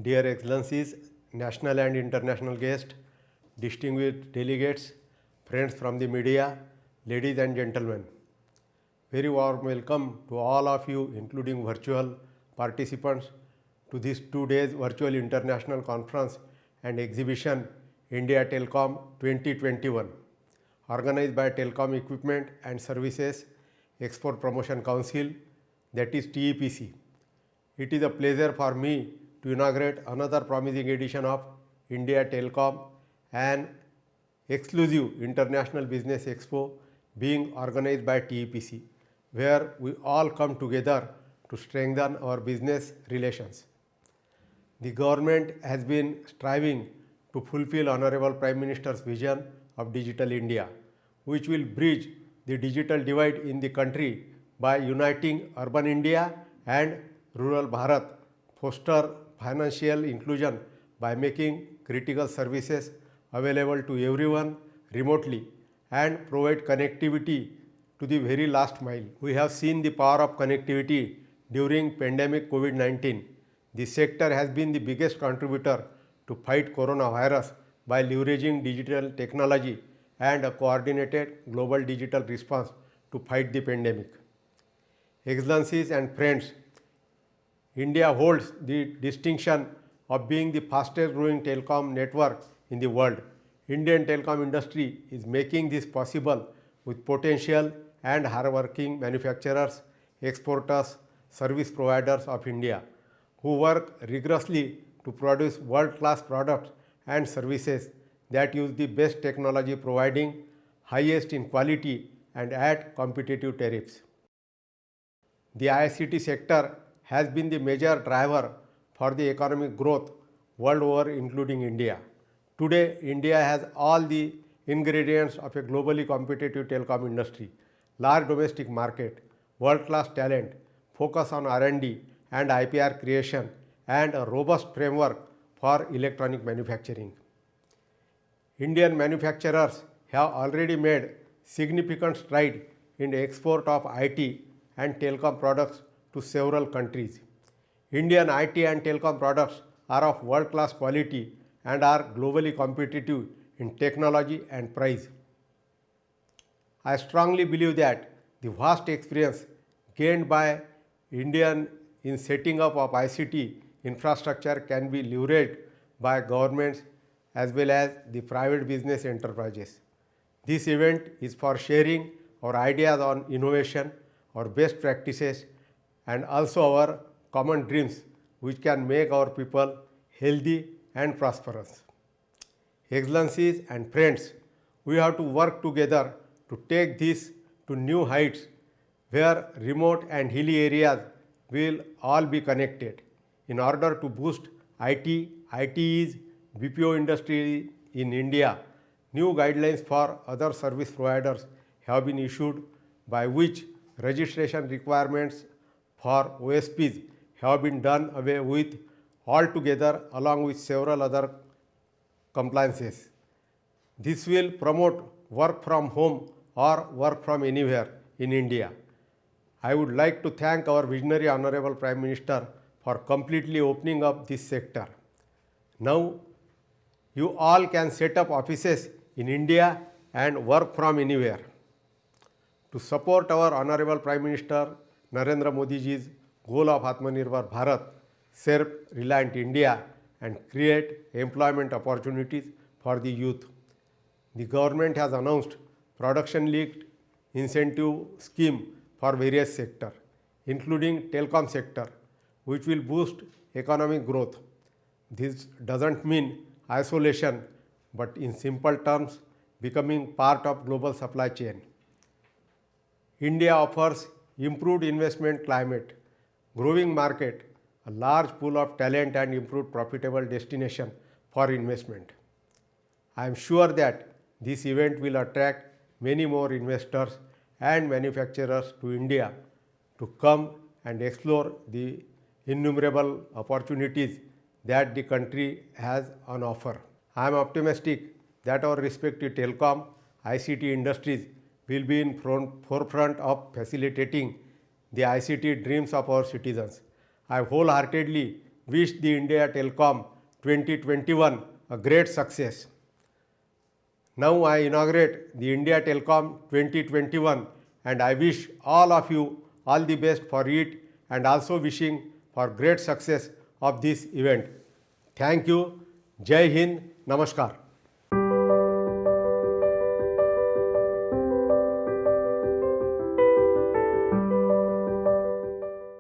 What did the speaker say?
Dear Excellencies, national and international guests, distinguished delegates, friends from the media, ladies and gentlemen, very warm welcome to all of you, including virtual participants, to this 2 days virtual international conference and exhibition India Telecom 2021, organized by Telecom Equipment and Services Export Promotion Council, that is TEPC. It is a pleasure for me to inaugurate another promising edition of India Telecom, an exclusive international business expo being organized by TEPC, where we all come together to strengthen our business relations. The government has been striving to fulfill Honorable Prime Minister's vision of Digital India, which will bridge the digital divide in the country by uniting urban India and rural Bharat, foster financial inclusion by making critical services available to everyone remotely, and provide connectivity to the very last mile. We have seen the power of connectivity during pandemic COVID-19. The sector has been the biggest contributor to fight coronavirus by leveraging digital technology and a coordinated global digital response to fight the pandemic. Excellencies and friends, India holds the distinction of being the fastest growing telecom network in the world. Indian telecom industry is making this possible with potential and hardworking manufacturers, exporters, service providers of India who work rigorously to produce world-class products and services that use the best technology, providing highest in quality and at competitive tariffs. The ICT sector has been the major driver for the economic growth world over, including India. Today, India has all the ingredients of a globally competitive telecom industry: large domestic market, world-class talent, focus on R&D and IPR creation, and a robust framework for electronic manufacturing. Indian manufacturers have already made significant strides in the export of IT and telecom products to several countries. Indian IT and telecom products are of world-class quality and are globally competitive in technology and price. I strongly believe that the vast experience gained by Indian in setting up of ICT infrastructure can be leveraged by governments as well as the private business enterprises. This event is for sharing our ideas on innovation, our best practices, and also our common dreams which can make our people healthy and prosperous. Excellencies and friends, we have to work together to take this to new heights where remote and hilly areas will all be connected. In order to boost ITES, BPO industry in India, new guidelines for other service providers have been issued by which registration requirements for OSPs have been done away with altogether, along with several other compliances. This will promote work from home or work from anywhere in India. I would like to thank our visionary Honorable Prime Minister for completely opening up this sector. Now, you all can set up offices in India and work from anywhere. To support our Honorable Prime Minister Narendra Modi ji's goal of Atmanirbhar Bharat, self-reliant India, and create employment opportunities for the youth, the government has announced production-linked incentive scheme for various sectors, including telecom sector, which will boost economic growth. This doesn't mean isolation, but in simple terms, becoming part of global supply chain. India offers improved investment climate, growing market, a large pool of talent, and improved profitable destination for investment. I am sure that this event will attract many more investors and manufacturers to India to come and explore the innumerable opportunities that the country has on offer. I am optimistic that our respective telecom, ICT industries will be in forefront of facilitating the ICT dreams of our citizens. I wholeheartedly wish the India Telecom 2021 a great success. Now I inaugurate the India Telecom 2021 and I wish all of you all the best for it and also wishing for great success of this event. Thank you. Jai Hind. Namaskar.